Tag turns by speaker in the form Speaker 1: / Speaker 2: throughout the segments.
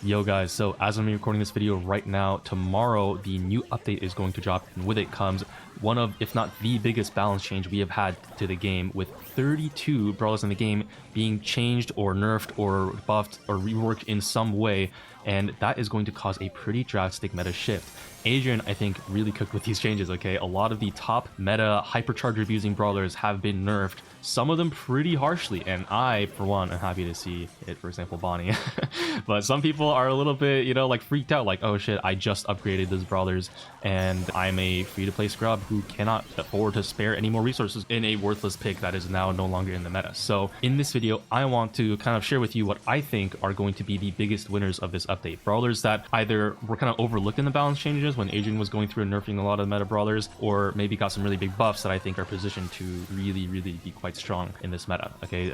Speaker 1: Yo guys, so as I'm recording this video right now, tomorrow the new update is going to drop, and with it comes one of, if not the biggest balance change we have had to the game, with 32 brawlers in the game being changed or nerfed or buffed or reworked in some way, and that is going to cause a pretty drastic meta shift. Adrian, I think, really cooked with these changes, okay? A lot of the top meta hypercharge abusing brawlers have been nerfed, some of them pretty harshly, and I, for one, am happy to see it, for example, Bonnie. But some people are a little bit, you know, like freaked out, like, oh shit, I just upgraded those brawlers, and I'm a free-to-play scrub who cannot afford to spare any more resources in a worthless pick that is now no longer in the meta. So in this video, I want to kind of share with you what I think are going to be the biggest winners of this update. Brawlers that either were kind of overlooked in the balance changes when Adrian was going through and nerfing a lot of meta brawlers, or maybe got some really big buffs that I think are positioned to really be quite strong in this meta. Okay,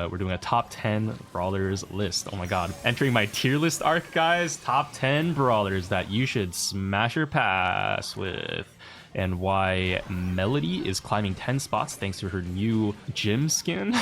Speaker 1: we're doing a top 10 brawlers list. Oh my god, entering my tier list arc, guys. Top 10 brawlers that you should smash or pass with, and why Melody is climbing 10 spots thanks to her new gym skin.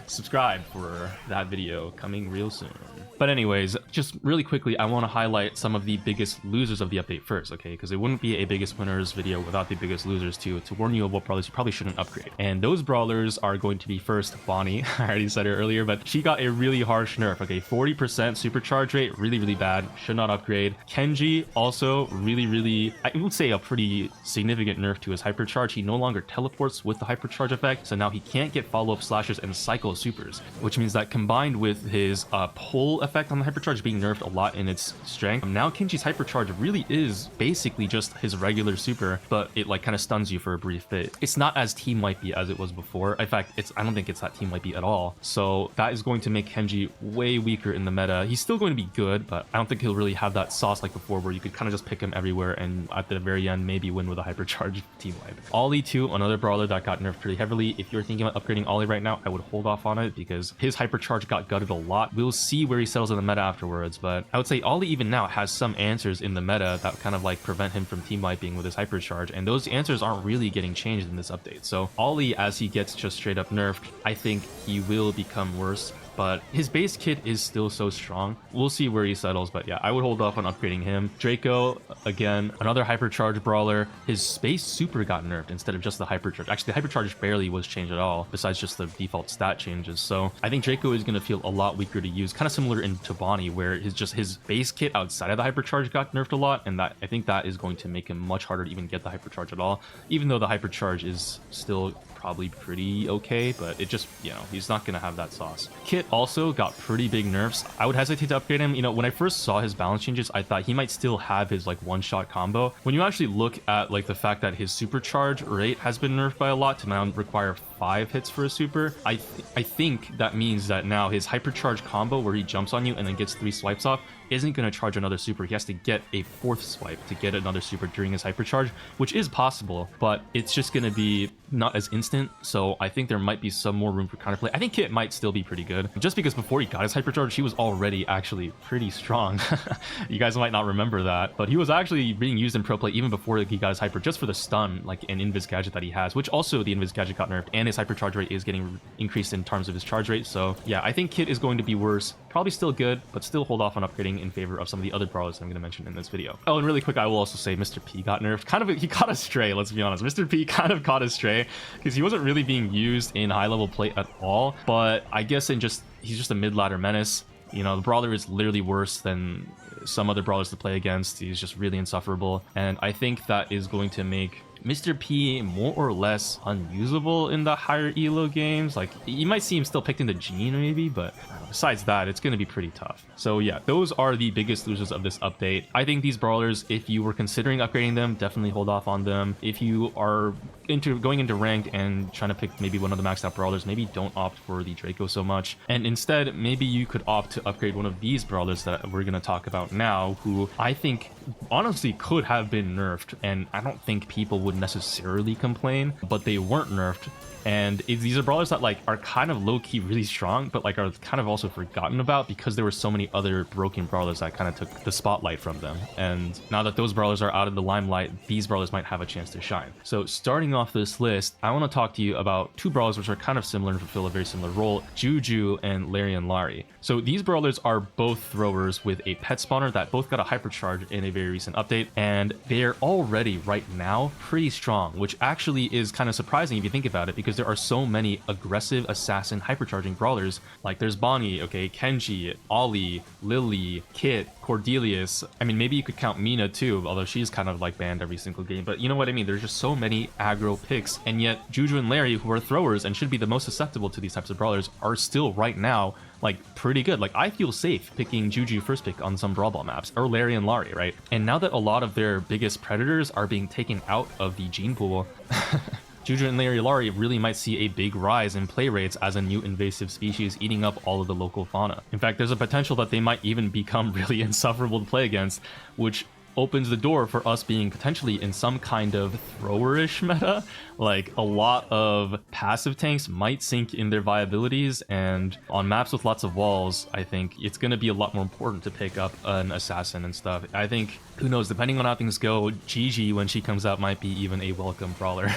Speaker 1: Subscribe for that video coming real soon. But anyways, just really quickly, I want to highlight some of the biggest losers of the update first, okay? Because it wouldn't be a biggest winners video without the biggest losers to warn you of what brawlers you probably shouldn't upgrade. And those brawlers are going to be first Bonnie. I already said her earlier, but she got a really harsh nerf, okay? 40% supercharge rate, really bad, should not upgrade. Kenji, also really, I would say a pretty significant nerf to his hypercharge. He no longer teleports with the hypercharge effect, so now he can't get follow-up slashes and cycle supers, which means that combined with his pull effect on the hypercharge being nerfed a lot in its strength, now Kenji's hypercharge really is basically just his regular super, but it like kind of stuns you for a brief bit. It's not as team wipey as it was before. In fact, I don't think it's that team wipey at all. So that is going to make Kenji way weaker in the meta. He's still going to be good, but I don't think he'll really have that sauce like before where you could kind of just pick him everywhere and at the very end maybe win with a hypercharge team wipe. Ollie too, another brawler that got nerfed pretty heavily. If you're thinking about upgrading Ollie right now, I would hold off on it because his hypercharge got gutted a lot. We'll see where he settles in the meta afterwards, but I would say Ollie even now has some answers in the meta that kind of like prevent him from team wiping with his hypercharge, and those answers aren't really getting changed in this update. So Ollie, as he gets just straight up nerfed, I think he will become worse, but his base kit is still so strong. We'll see where he settles, but yeah, I would hold off on upgrading him. Draco, again, another hypercharge brawler. His space super got nerfed instead of just the hypercharge. Actually, the hypercharge barely was changed at all, besides just the default stat changes. So I think Draco is going to feel a lot weaker to use, kind of similar to Bonnie, where his base kit outside of the hypercharge got nerfed a lot, and that I think that is going to make him much harder to even get the hypercharge at all, even though the hypercharge is still probably pretty okay, but it just, you know, he's not gonna have that sauce. Kit also got pretty big nerfs. I would hesitate to upgrade him. You know, when I first saw his balance changes, I thought he might still have his like one-shot combo. When you actually look at like the fact that his supercharge rate has been nerfed by a lot to now require 5 hits for a super, I think that means that now his hypercharge combo where he jumps on you and then gets 3 swipes off isn't going to charge another super. He has to get a 4th swipe to get another super during his hypercharge, which is possible, but it's just going to be not as instant. So I think there might be some more room for counterplay. I think Kit might still be pretty good, just because before he got his hypercharge, he was already actually pretty strong. You guys might not remember that, but he was actually being used in pro play even before he got his hyper, just for the stun, like an invis gadget that he has, which also the invis gadget got nerfed, and his hypercharge rate is getting increased in terms of his charge rate. So yeah, I think Kit is going to be worse. Probably still good, but still hold off on upgrading in favor of some of the other brawlers I'm going to mention in this video. Oh, and really quick, I will also say Mr. P got nerfed. He caught astray, let's be honest. Mr. P kind of caught astray because he wasn't really being used in high-level play at all, but I guess he's just a mid-ladder menace. You know, the brawler is literally worse than some other brawlers to play against. He's just really insufferable, and I think that is going to make Mr. P more or less unusable in the higher elo games. Like, you might see him still picked into Gene maybe, but besides that, it's going to be pretty tough. So yeah, those are the biggest losers of this update. I think these brawlers, if you were considering upgrading them, definitely hold off on them. If you are going into ranked and trying to pick maybe one of the maxed out brawlers, maybe don't opt for the Draco so much, and instead maybe you could opt to upgrade one of these brawlers that we're going to talk about now, who I think honestly could have been nerfed, and I don't think people would necessarily complain, but they weren't nerfed. And these are brawlers that like are kind of low-key really strong, but like are kind of also also forgotten about because there were so many other broken brawlers that kind of took the spotlight from them. And now that those brawlers are out of the limelight, these brawlers might have a chance to shine. So starting off this list, I want to talk to you about two brawlers which are kind of similar and fulfill a very similar role, Juju and Larry and Lari. So these brawlers are both throwers with a pet spawner that both got a hypercharge in a very recent update, and they're already right now pretty strong, which actually is kind of surprising if you think about it, because there are so many aggressive assassin hypercharging brawlers. Like there's Bonnie, okay, Kenji, Ollie, Lily, Kit, Cordelius. I mean, maybe you could count Mina too, although she's kind of like banned every single game, but you know what I mean? There's just so many aggro picks, and yet Juju and Larry, who are throwers and should be the most susceptible to these types of brawlers, are still right now like pretty good. Like I feel safe picking Juju first pick on some Brawl Ball maps, or Larry and Lari, right? And now that a lot of their biggest predators are being taken out of the gene pool, Juju and Lari really might see a big rise in play rates as a new invasive species eating up all of the local fauna. In fact, there's a potential that they might even become really insufferable to play against, which opens the door for us being potentially in some kind of thrower-ish meta. Like a lot of passive tanks might sink in their viabilities, and on maps with lots of walls, I think it's going to be a lot more important to pick up an assassin and stuff. I think, who knows, depending on how things go, Gigi when she comes out might be even a welcome brawler.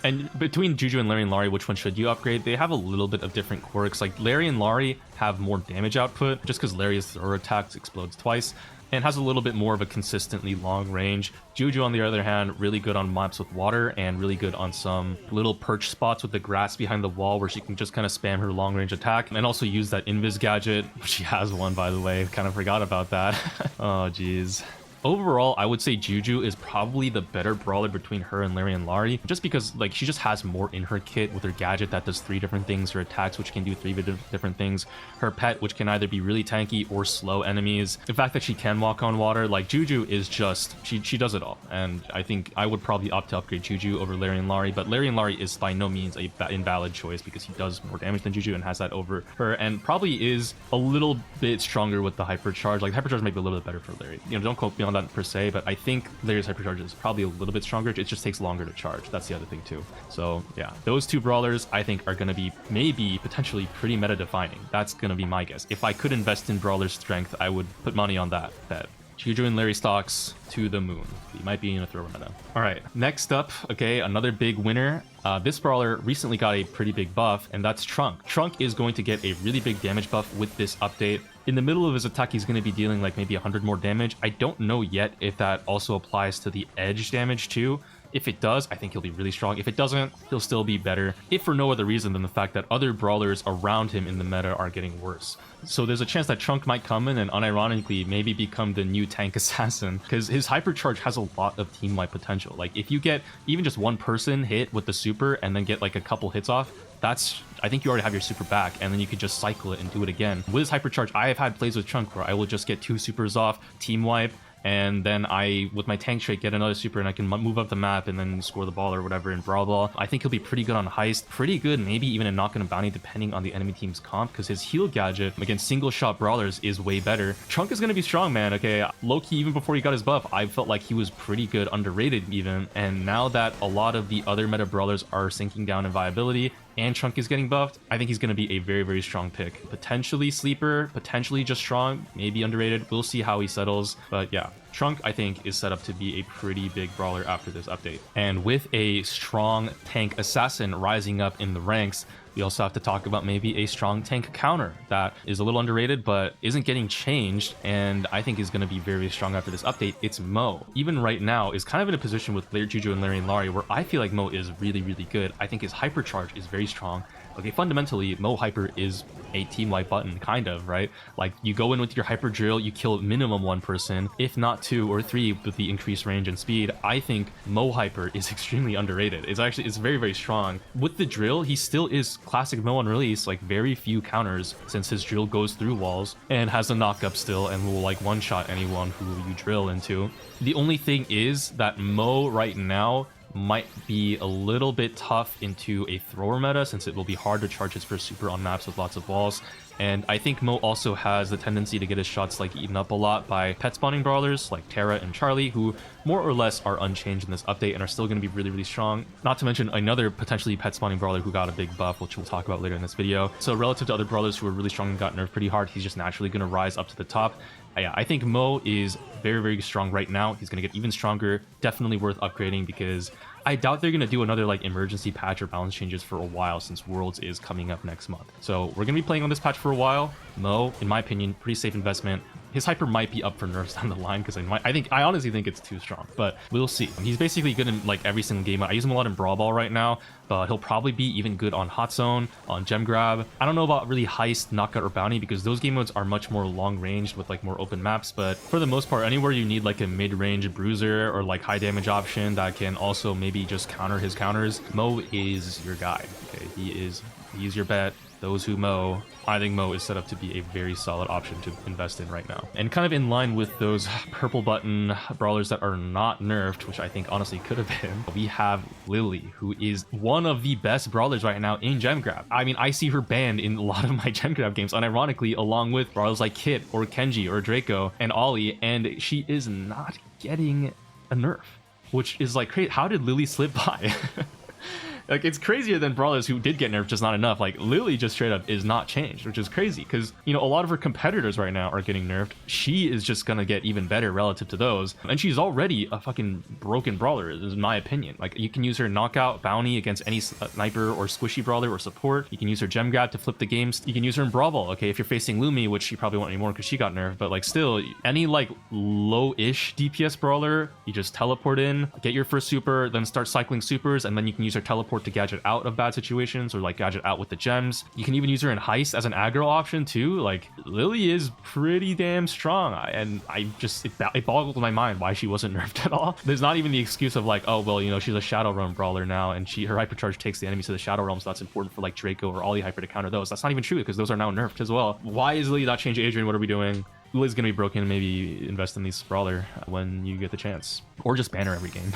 Speaker 1: And between Juju and Lari, which one should you upgrade? They have a little bit of different quirks. Like Larry and Lari have more damage output just because Larry's thrower attacks explodes twice and has a little bit more of a consistently long range. Juju, on the other hand, really good on maps with water and really good on some little perch spots with the grass behind the wall where she can just kind of spam her long range attack and also use that invis gadget. She has one, by the way. Kind of forgot about that. Oh, geez. Overall, I would say Juju is probably the better brawler between her and Larry and Lari, just because like she just has more in her kit with her gadget that does 3 different things, her attacks which can do 3 different things, her pet which can either be really tanky or slow enemies, the fact that she can walk on water. Like Juju is just, she does it all, and I think I would probably opt to upgrade Juju over Larry and Lari, but Larry and Lari is by no means a invalid choice because he does more damage than Juju and has that over her, and probably is a little bit stronger with the hypercharge. Like hypercharge might be a little bit better for Larry. You know, don't quote me on that per se, but I think Larry's hypercharge is probably a little bit stronger. It just takes longer to charge. That's the other thing too. So yeah, those two brawlers I think are going to be maybe potentially pretty meta defining. That's going to be my guess. If I could invest in brawler's strength, I would put money on that bet. Juju and Larry stocks to the moon. He might be in a thrower meta. All right, next up, okay, another big winner. This brawler recently got a pretty big buff, and that's Trunk. Trunk is going to get a really big damage buff with this update. In the middle of his attack, he's going to be dealing like maybe 100 more damage. I don't know yet if that also applies to the edge damage too. If it does, I think he'll be really strong. If it doesn't, he'll still be better, if for no other reason than the fact that other brawlers around him in the meta are getting worse. So there's a chance that Trunk might come in and unironically maybe become the new tank assassin, because his hypercharge has a lot of team-wide potential. Like if you get even just one person hit with the super and then get like a couple hits off, I think you already have your super back, and then you could just cycle it and do it again. With his hypercharge, I have had plays with Trunk where I will just get 2 supers off, team wipe, and then I, with my tank trait, get another super and I can move up the map and then score the ball or whatever in Brawl Ball. I think he'll be pretty good on Heist, pretty good maybe even in Knockin' and Bounty depending on the enemy team's comp, because his heal gadget against single shot brawlers is way better. Trunk is going to be strong, man, okay? Low-key, even before he got his buff, I felt like he was pretty good, underrated even, and now that a lot of the other meta brawlers are sinking down in viability, and Trunk is getting buffed, I think he's going to be a very, very strong pick. Potentially sleeper, potentially just strong, maybe underrated. We'll see how he settles. But yeah, Trunk, I think, is set up to be a pretty big brawler after this update. And with a strong tank assassin rising up in the ranks, we also have to talk about maybe a strong tank counter that is a little underrated but isn't getting changed, and I think is going to be very strong after this update. It's Mo. Even right now is kind of in a position with Juju and Larry and Lari where I feel like Mo is really, really good. I think his hypercharge is very strong. Okay, fundamentally, Mo Hyper is a team-wipe button, kind of, right? Like, you go in with your Hyper Drill, you kill minimum 1 person, if not 2 or 3 with the increased range and speed. I think Mo Hyper is extremely underrated. It's very, very strong. With the Drill, he still is classic Mo on release, like very few counters, since his Drill goes through walls and has a knock-up still and will like one-shot anyone who you drill into. The only thing is that Mo right now might be a little bit tough into a thrower meta, since it will be hard to charge his first super on maps with lots of walls. And I think Mo also has the tendency to get his shots like eaten up a lot by pet spawning brawlers like Terra and Charlie, who more or less are unchanged in this update and are still going to be really, really strong. Not to mention another potentially pet spawning brawler who got a big buff, which we'll talk about later in this video. So relative to other brawlers who are really strong and got nerfed pretty hard, he's just naturally going to rise up to the top. Yeah, I think Mo is very, very strong right now. He's going to get even stronger. Definitely worth upgrading because I doubt they're going to do another like emergency patch or balance changes for a while since Worlds is coming up next month. So we're going to be playing on this patch for a while. Mo, in my opinion, pretty safe investment. His hyper might be up for nerfs down the line because I honestly think it's too strong, but we'll see. He's basically good in like every single game. I use him a lot in Brawl Ball right now, but he'll probably be even good on Hot Zone, on Gem Grab. I don't know about really Heist, Knockout, or Bounty because those game modes are much more long ranged with like more open maps, but for the most part, anywhere you need like a mid-range bruiser or like high damage option that can also maybe just counter his counters, Mo is your guy. Okay, he's your bet. Those who Mo, I think Mo is set up to be a very solid option to invest in right now. And kind of in line with those purple button brawlers that are not nerfed, which I think honestly could have been, we have Lily, who is one of the best brawlers right now in Gem Grab. I mean, I see her banned in a lot of my Gem Grab games, unironically, along with brawlers like Kit or Kenji or Draco and Ollie, and she is not getting a nerf, which is like crazy. How did Lily slip by? Like, it's crazier than brawlers who did get nerfed, just not enough. Like, Lily just straight up is not changed, which is crazy because, you know, a lot of her competitors right now are getting nerfed. She is just gonna get even better relative to those. And she's already a fucking broken brawler, is my opinion. Like, you can use her Knockout, Bounty against any sniper or squishy brawler or support. You can use her Gem Grab to flip the games. You can use her in Brawl Ball, okay, if you're facing Lumi, which you probably won't anymore because she got nerfed. But, like, still, any, like, low-ish DPS brawler, you just teleport in, get your first super, then start cycling supers, and then you can use her teleport to gadget out of bad situations or like gadget out with the gems. You can even use her in Heist as an aggro option too. Like, Lily is pretty damn strong, and it boggled my mind why she wasn't nerfed at all. There's not even the excuse of like, oh well, you know, she's a Shadow Realm brawler now and her hypercharge takes the enemies to the Shadow Realm, so that's important for like Draco or Ollie hyper to counter those. That's not even true because those are now nerfed as well. Why is Lily not changed? Adrian, what are we doing? Lily's gonna be broken. Maybe invest in these brawler when you get the chance, or just ban her every game.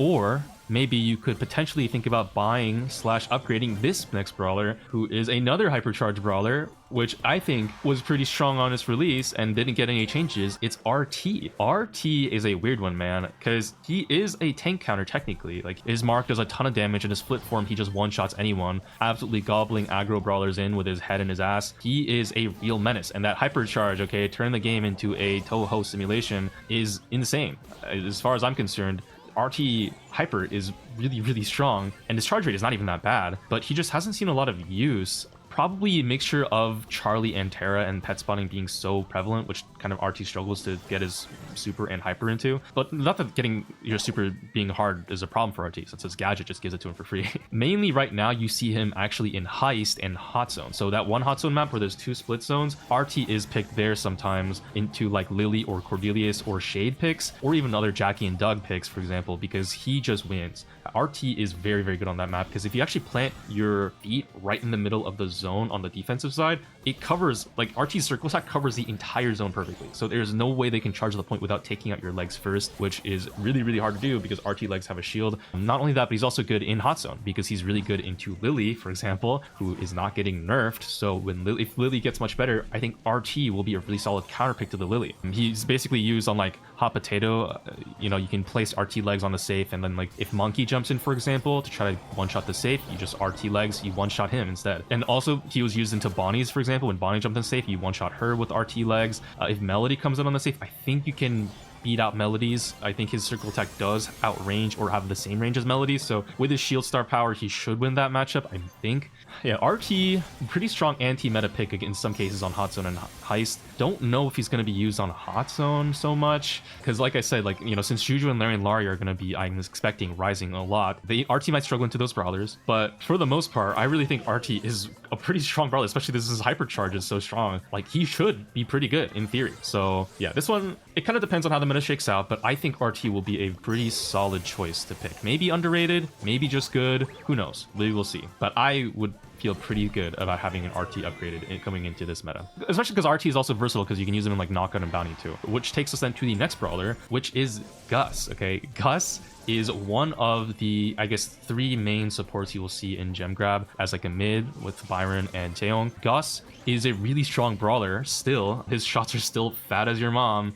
Speaker 1: Or maybe you could potentially think about buying / upgrading this next brawler, who is another hypercharged brawler, which I think was pretty strong on its release and didn't get any changes. It's RT. RT is a weird one, man, because he is a tank counter technically. Like, his mark does a ton of damage. In his split form, he just one-shots anyone, absolutely gobbling aggro brawlers in with his head and his ass. He is a real menace, and that hypercharge, okay, turn the game into a Toho simulation, is insane. As far as I'm concerned, RT hyper is really, really strong, and his charge rate is not even that bad, but he just hasn't seen a lot of use. Probably a mixture of Charlie and Terra and pet spawning being so prevalent, which kind of RT struggles to get his super and hyper into. But not that getting your super being hard is a problem for RT, since his gadget just gives it to him for free. Mainly right now, you see him actually in Heist and Hot Zone. So that one Hot Zone map where there's 2 split zones, RT is picked there sometimes into like Lily or Cordelius or Shade picks, or even other Jackie and Doug picks, for example, because he just wins. RT is very, very good on that map because if you actually plant your feet right in the middle of the zone on the defensive side, it covers, like, RT's circle attack covers the entire zone perfectly. So there's no way they can charge the point without taking out your legs first, which is really, really hard to do because RT legs have a shield. Not only that, but he's also good in Hot Zone because he's really good into Lily, for example, who is not getting nerfed. So if Lily gets much better, I think RT will be a really solid counter pick to the Lily. He's basically used on like Hot Potato. You know, you can place RT legs on the safe, and then like if Monkey jumps in, for example, to try to one-shot the safe, you just RT legs, you one-shot him instead. And also, he was used into Bonnie's, for example. When Bonnie jumped in safe, you one-shot her with RT legs. If Melody comes in on the safe, I think you can beat out Melody's. I think his circle attack does outrange or have the same range as Melody's, so with his shield star power, he should win that matchup, I think. Yeah, RT, pretty strong anti-meta pick in some cases on Hot Zone and Heist. Don't know if he's going to be used on Hot Zone so much, because like I said, like, you know, since Juju and Larry and Lari are going to be, I'm expecting, rising a lot, the RT might struggle into those brawlers, but for the most part, I really think RT is a pretty strong brawler, especially this is hypercharge is so strong. Like, he should be pretty good in theory. So yeah, this one, it kind of depends on how the meta shakes out, but I think RT will be a pretty solid choice to pick. Maybe underrated, maybe just good, who knows? We will see. But I would feel pretty good about having an RT upgraded coming into this meta. Especially because RT is also versatile because you can use them in like knockout and bounty too. Which takes us then to the next brawler, which is Gus, okay? Gus is one of the, I guess, 3 main supports you will see in Gem Grab as like a mid with Byron and Taeyong. Gus is a really strong brawler still. His shots are still fat as your mom.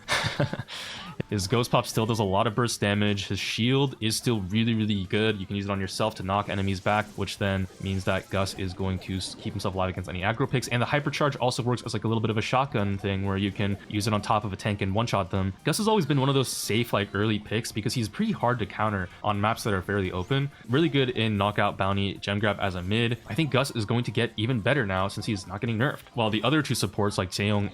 Speaker 1: His Ghost Pop still does a lot of burst damage. His shield is still really, really good. You can use it on yourself to knock enemies back, which then means that Gus is going to keep himself alive against any aggro picks. And the Hypercharge also works as like a little bit of a shotgun thing where you can use it on top of a tank and one-shot them. Gus has always been one of those safe like early picks because he's pretty hard to counter on maps that are fairly open. Really good in knockout, bounty, gem grab as a mid. I think Gus is going to get even better now since he's not getting nerfed, while the other 2 supports like Taeyong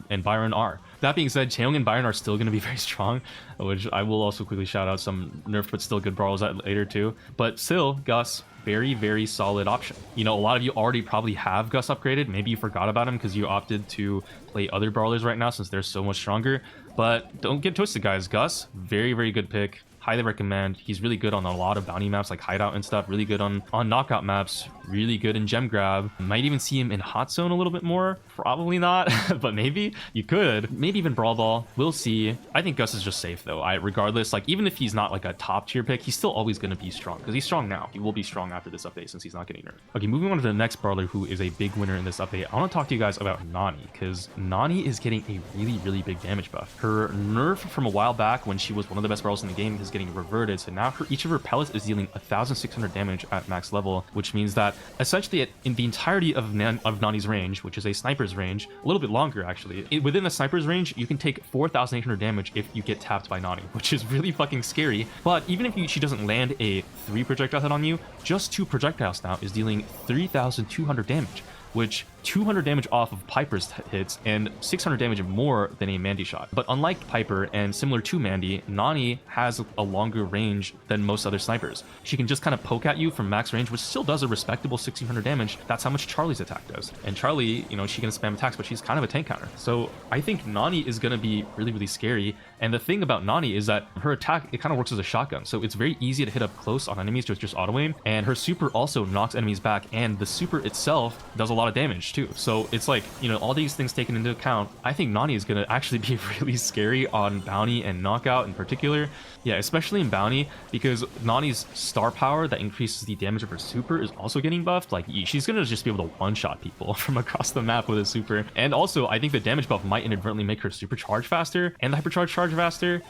Speaker 1: and Byron are. That being said, Taeyong and Byron are still going to be very strong, which I will also quickly shout out some nerfed but still good brawlers later too. But still, Gus, very, very solid option. You know, a lot of you already probably have Gus upgraded. Maybe you forgot about him because you opted to play other brawlers right now since they're so much stronger. But don't get twisted, guys. Gus, very, very good pick. Highly recommend. He's really good on a lot of bounty maps like Hideout and stuff. Really good on knockout maps. Really good in gem grab. Might even see him in hot zone a little bit more. Probably not, but maybe you could. Maybe even brawl ball. We'll see. I think Gus is just safe though. Regardless, like even if he's not like a top tier pick, he's still always going to be strong because he's strong now. He will be strong after this update since he's not getting nerfed. Okay, moving on to the next brawler who is a big winner in this update. I want to talk to you guys about Nani because Nani is getting a really, really big damage buff. Her nerf from a while back when she was one of the best brawlers in the game is getting reverted. So now each of her pellets is dealing 1,600 damage at max level, which means that essentially in the entirety of Nani's range, which is a sniper's range, a little bit longer actually, within the sniper's range, you can take 4,800 damage if you get tapped by Nani, which is really fucking scary. But even if she doesn't land a 3 projectile hit on you, just 2 projectiles now is dealing 3,200 damage, which 200 damage off of Piper's hits and 600 damage more than a Mandy shot. But unlike Piper and similar to Mandy, Nani has a longer range than most other snipers. She can just kind of poke at you from max range, which still does a respectable 1600 damage. That's how much Charlie's attack does. And Charlie, you know, she can spam attacks, but she's kind of a tank counter. So I think Nani is going to be really, really scary. And the thing about Nani is that her attack, it kind of works as a shotgun. So it's very easy to hit up close on enemies with just auto aim. And her super also knocks enemies back. And the super itself does a lot of damage too. So it's like, you know, all these things taken into account, I think Nani is going to actually be really scary on bounty and knockout in particular. Yeah, especially in bounty, because Nani's star power that increases the damage of her super is also getting buffed. Like she's going to just be able to one-shot people from across the map with a super. And also I think the damage buff might inadvertently make her super charge faster and the hypercharge charge faster.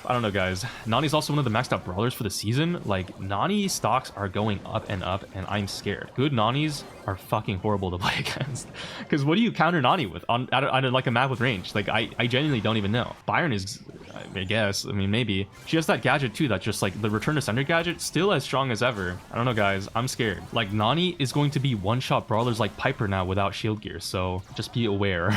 Speaker 1: I don't know, guys. Nani's also one of the maxed out brawlers for the season. Like Nani stocks are going up and up and I'm scared. Good Nanis are fucking horrible to play against, because what do you counter Nani with on like a map with range? Like I genuinely don't even know. Byron is, I guess, I mean, maybe she has that gadget too, that's just like the return to sender gadget, still as strong as ever. I don't know, guys, I'm scared. Like Nani is going to be one-shot brawlers like Piper now without shield gear, so just be aware.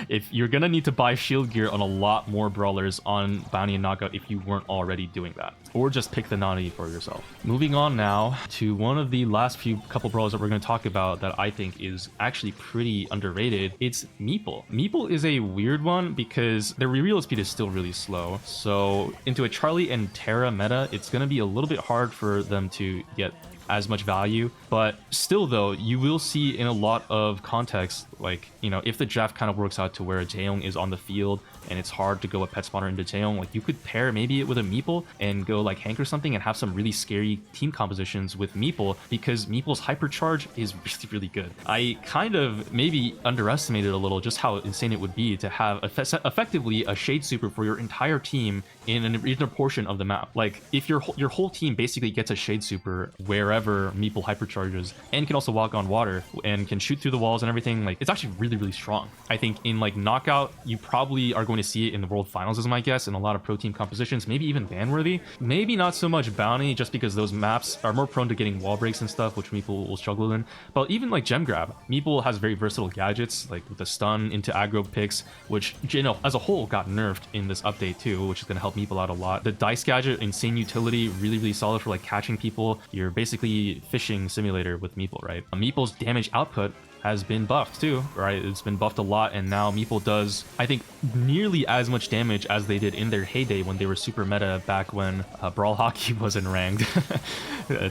Speaker 1: If you're gonna need to buy shield gear on a lot more brawlers on bounty and knockout if you weren't already doing that, or just pick the Nani for yourself. Moving on now to one of the last couple brawlers that we're going to talk about that I think is actually pretty underrated. It's Meeple. Meeple is a weird one because their reveal speed is still really slow. So into a Charlie and Terra meta, it's going to be a little bit hard for them to get as much value, but still though, you will see in a lot of contexts, like, you know, if the draft kind of works out to where Taeyong is on the field and it's hard to go a pet spawner into Taeyong, like you could pair maybe it with a Meeple and go like Hank or something and have some really scary team compositions with Meeple, because Meeple's hypercharge is really, really good. I kind of maybe underestimated a little just how insane it would be to have effectively a shade super for your entire team in an inner portion of the map. Like if your whole team basically gets a shade super wherever Meeple hypercharges and can also walk on water and can shoot through the walls and everything, like it's actually really, really strong. I think in like knockout, you probably are going to see it in the world finals is my guess, in a lot of pro team compositions, maybe even ban worthy, maybe not so much bounty just because those maps are more prone to getting wall breaks and stuff, which Meeple will struggle in. But even like gem grab, Meeple has very versatile gadgets like with the stun into aggro picks, which, you know, as a whole got nerfed in this update too, which is going to help Meeple out a lot. The dice gadget, insane utility, really, really solid for like catching people. You're basically fishing simulator with Meeple, right? Meeple's damage output has been buffed too, right? It's been buffed a lot, and now Meeple does, I think, nearly as much damage as they did in their heyday when they were super meta back when Brawl Hockey wasn't ranked.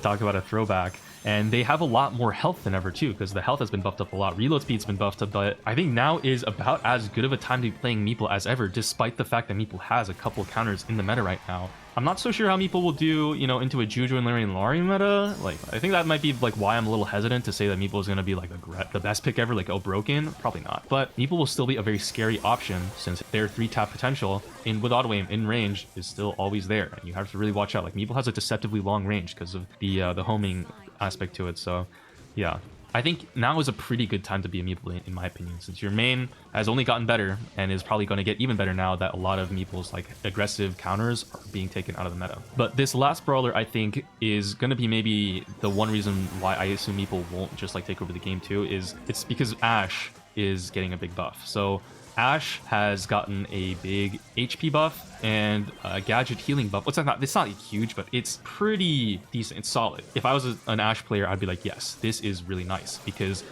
Speaker 1: Talk about a throwback. And they have a lot more health than ever too, because the health has been buffed up a lot. Reload speed's been buffed up, but I think now is about as good of a time to be playing Meeple as ever, despite the fact that Meeple has a couple counters in the meta right now. I'm not so sure how Meeple will do, you know, into a Juju and Larry meta. Like, I think that might be like why I'm a little hesitant to say that Meeple is going to be like the best pick ever, like, oh, broken. Probably not. But Meeple will still be a very scary option since their 3-tap potential with auto aim in range is still always there. And you have to really watch out. Like, Meeple has a deceptively long range because of the homing aspect to it. So, yeah. I think now is a pretty good time to be a Meeple, in my opinion, since your main has only gotten better and is probably going to get even better now that a lot of Meeple's like aggressive counters are being taken out of the meta. But this last brawler, I think, is going to be maybe the one reason why I assume Meeple won't just like take over the game too, is it's because Ashe is getting a big buff. So Ashe has gotten a big HP buff and a gadget healing buff. It's not huge, but it's pretty decent. It's solid. If I was an Ashe player, I'd be like, yes, this is really nice because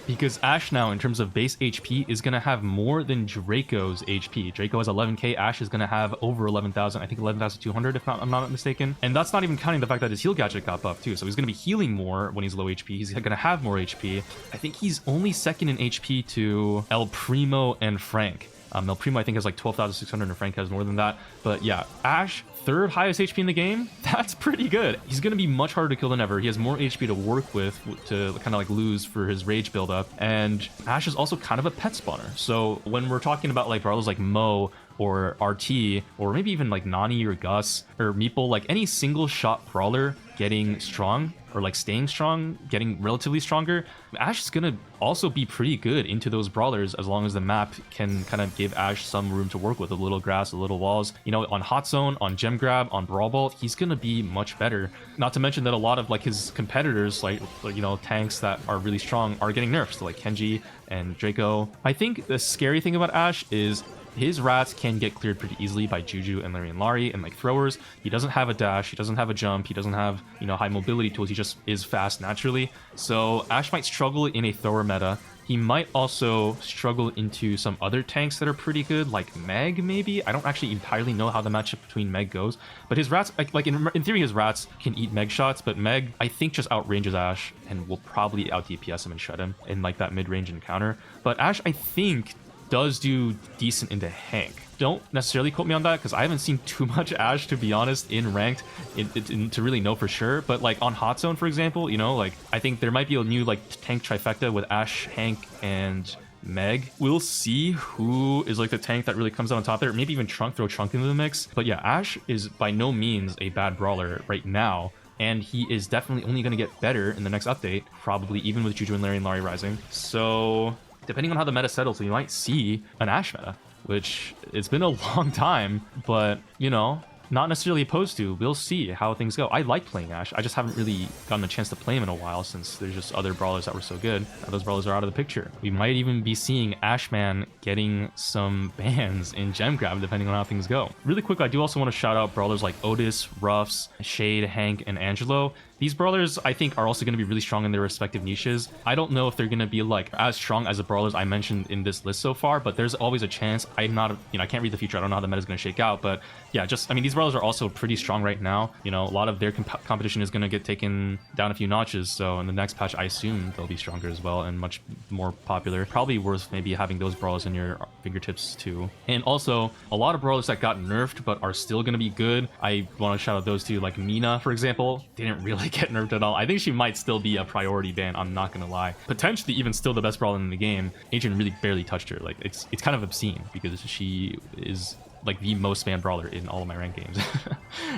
Speaker 1: Ashe now, in terms of base HP, is gonna have more than Draco's HP. Draco has 11k. Ashe is gonna have over 11,000. I think 11,200, if I'm not mistaken. And that's not even counting the fact that his heal gadget got buffed too. So he's gonna be healing more when he's low HP. He's gonna have more HP. I think he's only second in HP to El Primo and Frank. El Primo, I think, has like 12,600 and Frank has more than that. But yeah, Ashe, third highest HP in the game. That's pretty good. He's going to be much harder to kill than ever. He has more HP to work with to kind of like lose for his rage buildup. And Ashe is also kind of a pet spawner. So when we're talking about like brawlers like Mo or RT, or maybe even like Nani or Gus or Meeple, like any single shot brawler getting strong or like staying strong, getting relatively stronger, Ashe is gonna also be pretty good into those brawlers as long as the map can kind of give Ashe some room to work with, a little grass, a little walls. You know, on hot zone, on gem grab, on brawl ball, he's gonna be much better. Not to mention that a lot of like his competitors, like you know, tanks that are really strong are getting nerfs, so like Kenji and Draco. I think the scary thing about Ashe is his rats can get cleared pretty easily by Juju and Larry and like throwers. He doesn't have a dash, he doesn't have a jump, he doesn't have, you know, high mobility tools. He just is fast naturally. So Ashe might struggle in a thrower meta. He might also struggle into some other tanks that are pretty good, like Meg, maybe? I don't actually entirely know how the matchup between Meg goes, but his rats, like in theory, his rats can eat Meg shots, but Meg, I think, just outranges Ashe and will probably out DPS him and shut him in like that mid-range encounter. But Ashe, I think, does do decent into Hank. Don't necessarily quote me on that because I haven't seen too much Ashe, to be honest, in ranked to really know for sure. But like on hot zone, for example, you know, like I think there might be a new like tank trifecta with Ashe, Hank, and Meg. We'll see who is like the tank that really comes out on top there. Maybe even throw Trunk into the mix. But yeah, Ashe is by no means a bad brawler right now. And he is definitely only going to get better in the next update, probably even with Juju and Larry rising. So depending on how the meta settles, we might see an Ashe meta, which it's been a long time, but you know, not necessarily opposed to. We'll see how things go. I like playing Ashe. I just haven't really gotten a chance to play him in a while since there's just other brawlers that were so good. Now those brawlers are out of the picture. We might even be seeing Ashman getting some bans in Gem Grab depending on how things go. Really quick, I do also want to shout out brawlers like Otis, Ruffs, Shade, Hank, and Angelo. These brawlers, I think, are also going to be really strong in their respective niches. I don't know if they're going to be like as strong as the brawlers I mentioned in this list so far, but there's always a chance. I'm not, you know, I can't read the future. I don't know how the meta is going to shake out, but yeah, just, I mean, these brawlers are also pretty strong right now. You know, a lot of their competition is going to get taken down a few notches. So in the next patch, I assume they'll be stronger as well and much more popular. Probably worth maybe having those brawlers in your fingertips too. And also a lot of brawlers that got nerfed but are still going to be good. I want to shout out those two, like Mina, for example. Didn't really get nerfed at all. I think she might still be a priority ban, I'm not gonna lie. Potentially even still the best brawler in the game. Agent really barely touched her. Like it's kind of obscene because she is like the most spammed brawler in all of my ranked games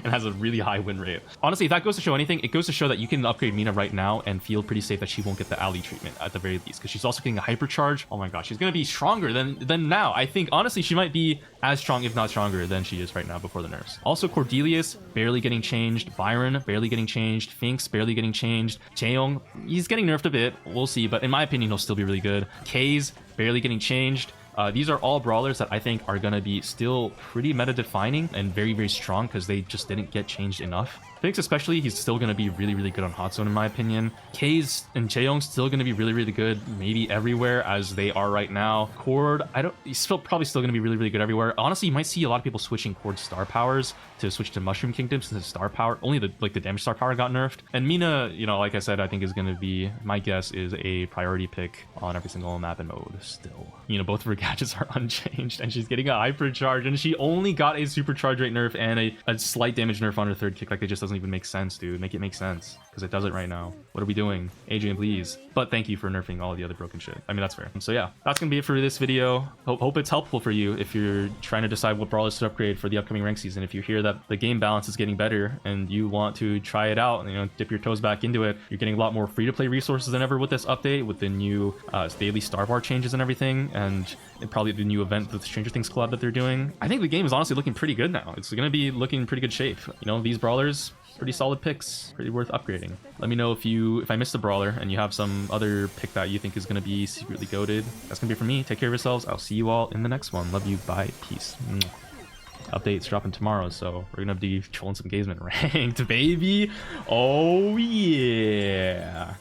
Speaker 1: and has a really high win rate. Honestly, if that goes to show anything, it goes to show that you can upgrade Mina right now and feel pretty safe that she won't get the Ali treatment at the very least, because she's also getting a hypercharge. Oh my gosh, she's gonna be stronger than now. I think honestly she might be as strong, if not stronger, than she is right now before the nerfs. Also Cordelius barely getting changed, Byron barely getting changed, Finks barely getting changed, Chaeyoung, he's getting nerfed a bit, we'll see, but in my opinion he'll still be really good. K's barely getting changed. These are all brawlers that I think are going to be still pretty meta defining and very, very strong because they just didn't get changed enough. Phoenix especially, he's still going to be really, really good on hot zone in my opinion. K's and Chaeyoung's still going to be really, really good, maybe everywhere as they are right now. Cord, he's probably still going to be really, really good everywhere. Honestly, you might see a lot of people switching Cord star powers to switch to Mushroom Kingdom since his star power, only the damage star power got nerfed. And Mina, you know, like I said, I think is going to be, my guess is a priority pick on every single map and mode still. You know, both of her gadgets are unchanged and she's getting a hypercharge and she only got a supercharge rate nerf and a slight damage nerf on her third kick. Like, it just doesn't even make sense, dude. Make it make sense, because it doesn't right now. What are we doing? Adrian, please. But thank you for nerfing all of the other broken shit. I mean, that's fair. So yeah, that's gonna be it for this video. Hope it's helpful for you if you're trying to decide what brawlers to upgrade for the upcoming rank season. If you hear that the game balance is getting better and you want to try it out and, you know, dip your toes back into it, you're getting a lot more free-to-play resources than ever with this update, with the new daily star bar changes and everything, and probably the new event with the Stranger Things collab that they're doing. I think the game is honestly looking pretty good now. It's gonna be looking in pretty good shape. You know, these brawlers, pretty solid picks, pretty worth upgrading. Let me know if I missed a brawler and you have some other pick that you think is going to be secretly goated. That's gonna be it for me. Take care of yourselves. I'll see you all in the next one. Love you. Bye. Peace. Update's dropping tomorrow, so we're gonna be trolling some Gazement ranked, baby. Oh yeah.